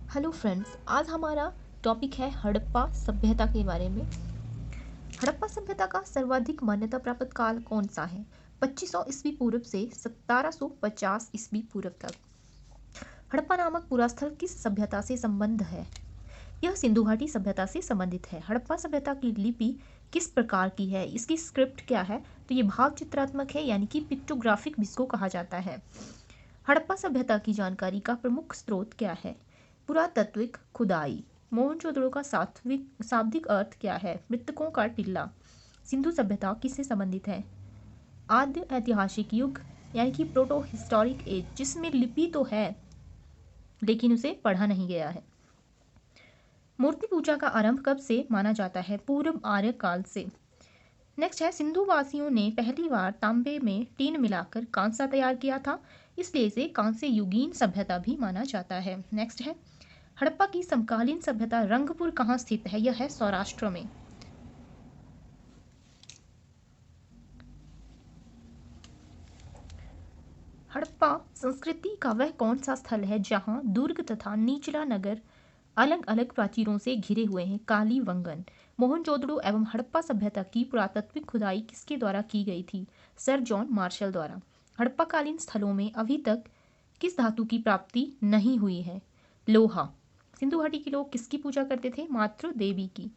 Hello friends, आज हमारा topic है हड़प्पा सभ्यता के बारे में। हड़प्पा सभ्यता का सर्वाधिक मान्यता प्राप्त काल कौन सा है? 2500 ईस्वी पूर्व से 1750 ईस्वी पूर्व तक। हड़प्पा नामक पूरा स्थल किस सभ्यता से संबंध है? यह सिंधु घाटी सभ्यता से संबंधित है। हड़प्पा सभ्यता की लिपि किस प्रकार की है? इसकी स्क्रिप्ट क्या है? तो ये भाव चित्रात्मक है, यानी कि पिक्टोग्राफिक भी इसको कहा जाता है। हड़प्पा सभ्यता की जानकारी का प्रमुख स्रोत क्या है? पुरातात्विक खुदाई। मोहनजोदड़ो का शाब्दिक अर्थ क्या है? मृतकों का टिल्ला। सिंधु सभ्यता किससे संबंधित है? आद्य ऐतिहासिक युग, यानी कि प्रोटो हिस्टोरिक एज, जिसमें लिपि तो है लेकिन उसे पढ़ा नहीं गया है। मूर्ति पूजा का आरंभ कब से माना जाता है? पूर्व आर्य काल से। नेक्स्ट है, सिंधु वासियों ने पहली बार तांबे में टीन मिलाकर कांसा तैयार किया था, इसलिए इसे कांस्य युगीन सभ्यता भी माना जाता है। नेक्स्ट है, हड़प्पा की समकालीन सभ्यता रंगपुर कहाँ स्थित है? यह है सौराष्ट्र में। हड़प्पा संस्कृति का वह कौन सा स्थल है जहां दुर्ग तथा निचला नगर अलग अलग प्राचीरों से घिरे हुए हैं? कालीवंगन। मोहनजोदड़ो एवं हड़प्पा सभ्यता की पुरातात्विक खुदाई किसके द्वारा की गई थी? सर जॉन मार्शल द्वारा। हड़प्पाकालीन स्थलों में अभी तक किस धातु की प्राप्ति नहीं हुई है? लोहा। सिंधु घाटी के लोग किसकी पूजा करते थे? मातृ देवी की।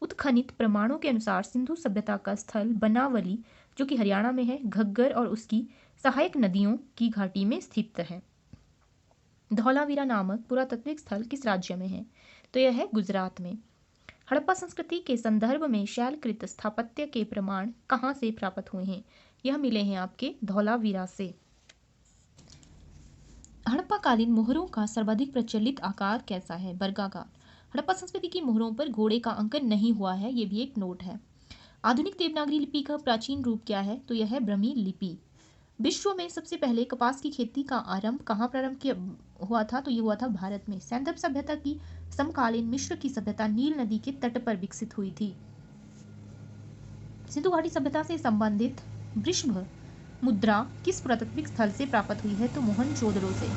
उत्खनित प्रमाणों के अनुसार सिंधु सभ्यता का स्थल बनावली, जो कि हरियाणा में है, घग्गर और उसकी सहायक नदियों की घाटी में स्थित है। धौलावीरा नामक पुरातात्विक स्थल किस राज्य में है? तो यह है गुजरात में। हड़प्पा संस्कृति के संदर्भ में शैलकृत स्थापत्य के प्रमाण कहाँ से प्राप्त हुए हैं? यह मिले हैं आपके धौलावीरा से। हड़प्पाकालीन मोहरों का सर्वाधिक प्रचलित आकार कैसा है? वर्गाकार। हड़प्पा संस्कृति की मोहरों पर घोड़े का अंकन नहीं हुआ है, ये भी एक नोट है। आधुनिक देवनागरी लिपि का प्राचीन रूप क्या है? तो यह है ब्रह्मी लिपि। विश्व में सबसे पहले कपास की खेती का आरंभ कहाँ प्रारंभ किया हुआ था? तो ये हुआ था भारत में। सैंधव सभ्यता की समकालीन मिस्र की सभ्यता नील नदी के तट पर विकसित हुई थी। सिंधु घाटी सभ्यता से संबंधित वृषभ मुद्रा किस पुरातात्विक स्थल से प्राप्त हुई है? तो मोहनजोदड़ो से।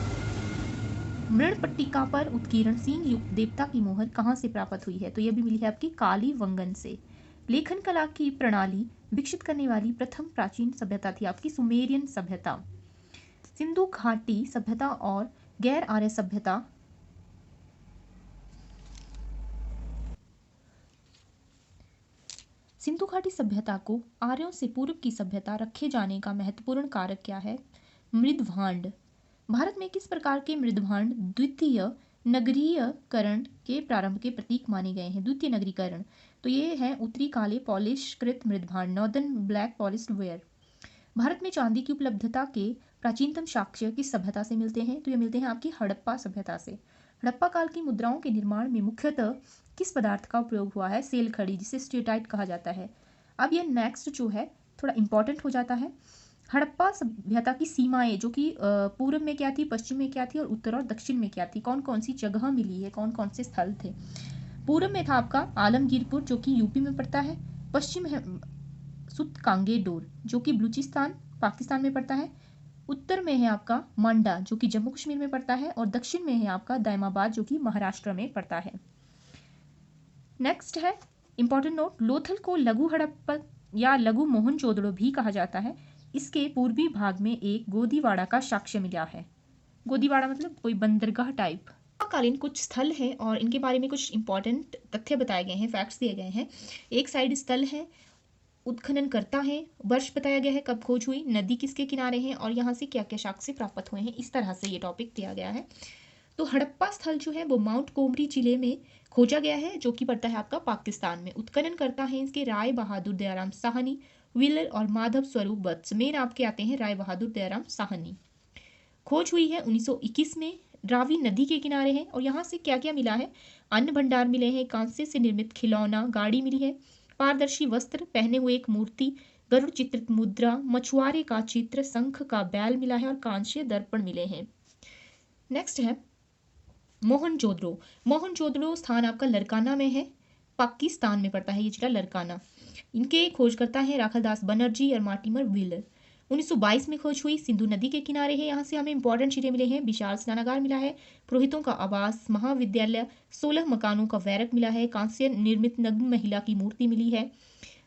मृणपट्टिका पर उत्कीर्ण सींग युक्त देवता की मोहर कहाँ से प्राप्त हुई है? तो यह भी मिली है आपकी कालीवंगन से। लेखन कला की प्रणाली विकसित करने वाली प्रथम प्राचीन सभ्यता थी आपकी सुमेरियन सभ्यता। सिंधु घाटी सभ्यता और गैर आर्य सभ्यता सिंधु घाटी सभ्यता को आर्यों से पूर्व की सभ्यता रखे जाने का महत्वपूर्ण कारक क्या है? मृदभांड। भारत में किस प्रकार के मृदभांड द्वितीय नगरीयकरण के प्रारंभ के प्रतीक माने गए हैं? द्वितीय नगरीकरण, तो ये है उत्तरी काले पॉलिशकृत मृदभांड, northern black polished ware. Bharat में चांदी की उपलब्धता के प्राचीनतम साक्ष्य किस सभ्यता से मिलते हैं? तो ये मिलते हैं आपकी हड़प्पा सभ्यता से। हड़प्पा काल की मुद्राओं के निर्माण में मुख्यतः किस पदार्थ का उपयोग हुआ है? सेल खड़ी, जिसे स्टेटाइट कहा जाता है। अब ये नेक्स्ट जो है थोड़ा इंपॉर्टेंट हो जाता है। हड़प्पा सभ्यता की सीमाएं, जो कि पूर्व में क्या थी, पश्चिम में क्या थी और उत्तर और दक्षिण में क्या थी, कौन कौन सी जगह मिली है, कौन कौन से स्थल थे? पूर्व में था आपका आलमगीरपुर, जो कि यूपी में पड़ता है। पश्चिम है सुतकांगेडोर, जो कि बलूचिस्तान पाकिस्तान में पड़ता है। उत्तर में है आपका मांडा, जो कि जम्मू कश्मीर में पड़ता है। और दक्षिण में है आपका दायमाबाद, जो कि महाराष्ट्र में पड़ता है। नेक्स्ट है इंपॉर्टेंट नोट, लोथल को लघु हड़प्पा या लघु मोहनजोदड़ो भी कहा जाता है। इसके पूर्वी भाग में एक गोदीवाड़ा का साक्ष्य मिला है। गोदीवाड़ा मतलब कोई बंदरगाह टाइप। कालीन कुछ स्थल हैं और इनके बारे में कुछ इंपॉर्टेंट तथ्य बताए गए हैं, फैक्ट्स दिए गए हैं। एक साइड स्थल है, उत्खनन करता है, वर्ष बताया गया है कब खोज हुई, नदी किसके किनारे हैं और यहाँ से क्या क्या साक्ष्य प्राप्त हुए हैं। इस तरह से ये टॉपिक दिया गया है। तो हड़प्पा स्थल जो है वो माउंट कोमरी जिले में खोजा गया है, जो कि पड़ता है आपका पाकिस्तान में। उत्खनन करता है इसके राय बहादुर दयाराम साहनी, व्हीलर और माधव स्वरूप वत्स। मेन आपके आते हैं राय बहादुर दयाराम साहनी। खोज हुई है 1921 में, रावी नदी के किनारे है। और यहाँ से क्या क्या मिला है? अन्न भंडार मिले हैं, कांसे से निर्मित खिलौना, गाड़ी मिली है, पारदर्शी वस्त्र पहने हुए एक मूर्ति, गरुड़ चित्रित मुद्रा, मछुआरे का चित्र, शंख का बैल मिला है और कांस्य दर्पण मिले हैं। नेक्स्ट है मोहनजोदड़ो। मोहनजोदड़ो स्थान आपका लरकाना में है, पाकिस्तान में पड़ता है ये जिला लरकाना। इनके खोजकर्ता हैं राखालदास बनर्जी और मार्टिमर व्हीलर। 1922 में खोज हुई, सिंधु नदी के किनारे है। यहाँ से हमें इंपॉर्टेंट चीजें मिले हैं। विशाल स्नानागार मिला है, पुरोहितों का आवास, महाविद्यालय, 16 मकानों का वैरक मिला है, कांस्य निर्मित नग्न महिला की मूर्ति मिली है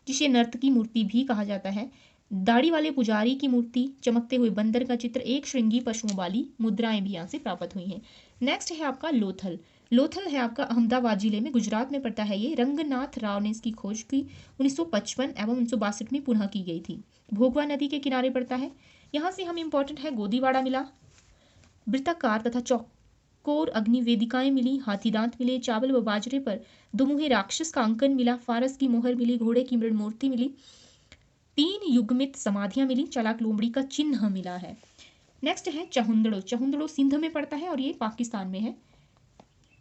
जिसे नर्त की मूर्ति भी कहा जाता है, दाढ़ी वाले पुजारी की मूर्ति, चमकते हुए बंदर का चित्र, एक श्रृंगी पशुओं वाली मुद्राएं भी यहाँ से प्राप्त हुई हैं। नेक्स्ट है आपका लोथल। लोथल है आपका अहमदाबाद जिले में, गुजरात में पड़ता है ये। रंगनाथ राव ने इसकी खोज की 1955 एवं 1962 में पुनः की गई थी। भोगवा नदी के किनारे पड़ता है। यहाँ से हम इंपॉर्टेंट है गोदीवाड़ा मिला, वृत्ताकार तथा चौकोर अग्नि वेदिकाएं मिली, हाथी दांत मिले, चावल व बाजरे पर दुमुहे राक्षस का अंकन मिला, फारस की मोहर मिली, घोड़े की मृण मूर्ति मिली, 3 युग्मित समाधियां मिली, चालाक लोमड़ी का चिन्ह मिला है। नेक्स्ट है चहुंदड़ो। चहुंदड़ो सिंध में पड़ता है और ये पाकिस्तान में है।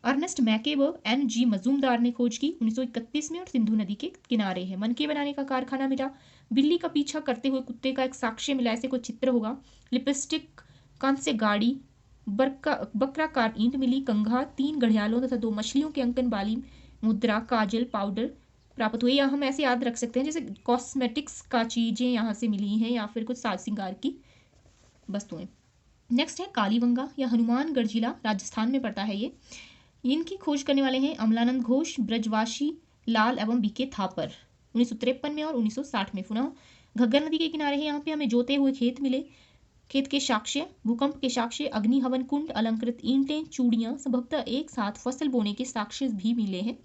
अर्नेस्ट मैके व N.G. मजूमदार ने खोज की 1931 में और सिंधु नदी के किनारे है। मनके बनाने का कारखाना मिला, बिल्ली का पीछा करते हुए कुत्ते का एक साक्ष्य मिला, ऐसे कोई चित्र होगा, लिपस्टिक, कांस्य गाड़ी, बकराकार ईंट मिली, कंघा, 3 घड़ियालों तथा 2 मछलियों के अंकन वाली मुद्रा, काजल, पाउडर प्राप्त हुए। या हम ऐसे याद रख सकते हैं जैसे कॉस्मेटिक्स का चीजें यहाँ से मिली हैं या फिर कुछ साज श्रृंगार की वस्तुएं। नेक्स्ट है कालीबंगा या हनुमानगढ़ जिला, राजस्थान में पड़ता है ये। इनकी खोज करने वाले हैं अमलानंद घोष, ब्रजवासी लाल एवं बीके थापर, 1953 में और 1960 में पुनः। घग्गर नदी के किनारे है। यहाँ पे हमें जोते हुए खेत मिले, खेत के साक्ष्य, भूकंप के साक्ष्य, अग्नि हवन कुंड, अलंकृत ईंटें, चूड़ियां, संभवतः एक साथ फसल बोने के साक्ष्य भी मिले हैं,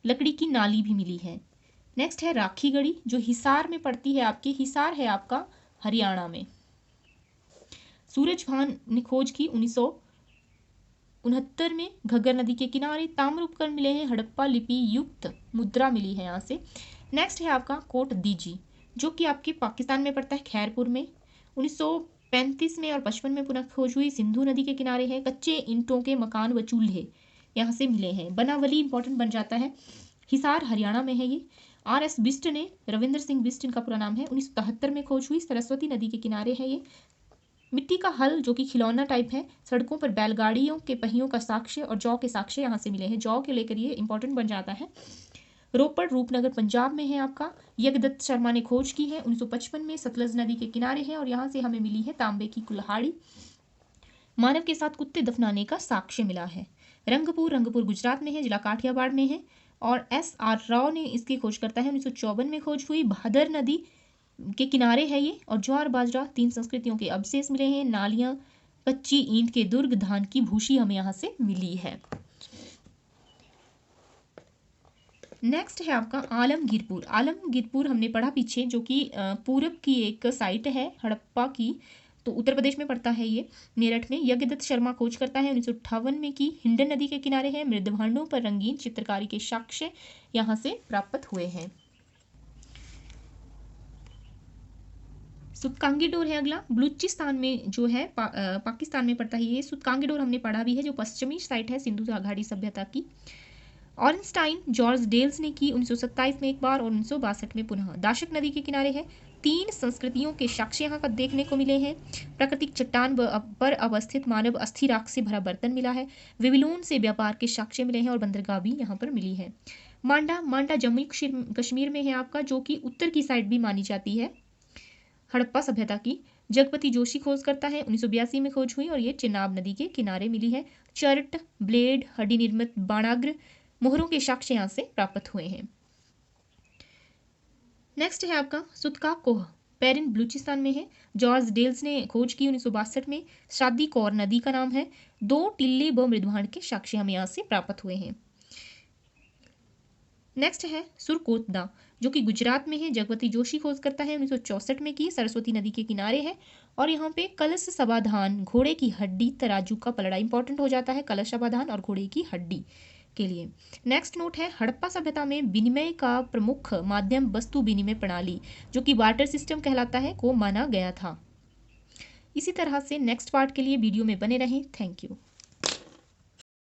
लकड़ी की नाली भी मिली है। नेक्स्ट है राखीगढ़ी जो हिसार में पड़ती है आपकी, हिसार है आपका हरियाणा में। सूरजभान ने खोज की 1969 में, घग्गर नदी के किनारे। ताम्र उपकरण मिले हैं, हड़प्पा लिपि युक्त मुद्रा मिली है यहाँ से। नेक्स्ट है आपका कोट दीजी जो कि आपके पाकिस्तान में पड़ता है, खैरपुर में। 1935 में और 55 में पुनः खोज हुई, सिंधु नदी के किनारे है। कच्चे ईंटों के मकान व चूल्हे यहाँ से मिले हैं। बनावली इंपॉर्टेंट बन जाता है, हिसार हरियाणा में है ये। R.S. बिस्ट ने, रविंद्र सिंह बिस्ट इनका पूरा नाम है, 1973 में खोज हुई, सरस्वती नदी के किनारे है ये। मिट्टी का हल जो कि खिलौना टाइप है, सड़कों पर बैलगाड़ियों के पहियों का साक्ष्य और जौ के साक्ष्य यहाँ से मिले हैं। जौ के लेकर ये इंपॉर्टेंट बन जाता है। रोपड़ रूपनगर पंजाब में है आपका। यज्ञदत्त शर्मा ने खोज की है 1955 में, सतलज नदी के किनारे है और यहाँ से हमें मिली है तांबे की कुल्हाड़ी। मानव के साथ कुत्ते दफनाने का साक्ष्य मिला है। रंगपुर गुजरात में है, जिला काठियावाड़ में है और S.R. राव ने इसकी खोज करता है, 1954 में खोज हुई। भादर नदी के किनारे है ये और ज्वार बाजरा, 3 संस्कृतियों के अवशेष मिले हैं, नालियां, कच्ची ईंट के दुर्ग, धान की भूसी हमें यहाँ से मिली है। नेक्स्ट है आपका आलमगीरपुर। आलमगीरपुर हमने पढ़ा पीछे, जो कि पूरब की एक साइट है हड़प्पा की, तो उत्तर प्रदेश में पड़ता है ये, मेरठ में। यज्ञदत्त शर्मा खोज करता है 1958 में की, हिंडन नदी के किनारे है। मृदभांडों पर रंगीन चित्रकारी के साक्ष्य यहाँ से प्राप्त हुए हैं। सुतकांगीडोर है अगला, बलूचिस्तान में जो है, पाकिस्तान में पड़ता है ये। सुतकांगीडोर हमने पढ़ा भी है, जो पश्चिमी साइट है सिंधु घाटी सभ्यता की। ऑरेंस्टाइन जॉर्ज डेल्स ने की 1927 में एक बार और 1962 में पुनः। दाशक नदी के किनारे है। 3 संस्कृतियों के साक्ष्य यहाँ का देखने को मिले हैं। प्राकृतिक चट्टान पर अवस्थित मानव अस्थि राख से भरा बर्तन मिला है। बेबीलोन से व्यापार के साक्ष्य मिले हैं और बंदरगाह भी यहाँ पर मिली है। मांडा जम्मू कश्मीर में है आपका, जो कि उत्तर की साइड भी मानी जाती है हड़प्पा सभ्यता की। जगपति जोशी खोज करता है, 1982 में खोज हुई और ये चिनाब नदी के किनारे मिली है। चर्ट, ब्लेड, हड्डी निर्मित बाणाग्र, मोहरों के साक्ष्य यहाँ से प्राप्त हुए हैं। नेक्स्ट है आपका सुतका कोह, पेरिन बलूचिस्तान में है। जॉर्ज डेल्स ने खोज की 1962 में। शादी कौर नदी का नाम है। 2 टिल्ले व मृदभांड के साक्ष्य हमें यहाँ से प्राप्त हुए हैं। नेक्स्ट है सुरकोतदा, जो कि गुजरात में है। जगपति जोशी खोज करता है, 1964 में की, सरस्वती नदी के किनारे है और यहाँ पे कलश समाधान, घोड़े की हड्डी, तराजू का पलड़ा इंपॉर्टेंट हो जाता है, कलश समाधान और घोड़े की हड्डी के लिए। नेक्स्ट नोट है, हड़प्पा सभ्यता में विनिमय का प्रमुख माध्यम वस्तु विनिमय प्रणाली, जो कि बार्टर सिस्टम कहलाता है, को माना गया था। इसी तरह से नेक्स्ट पार्ट के लिए वीडियो में बने रहें। Thank you.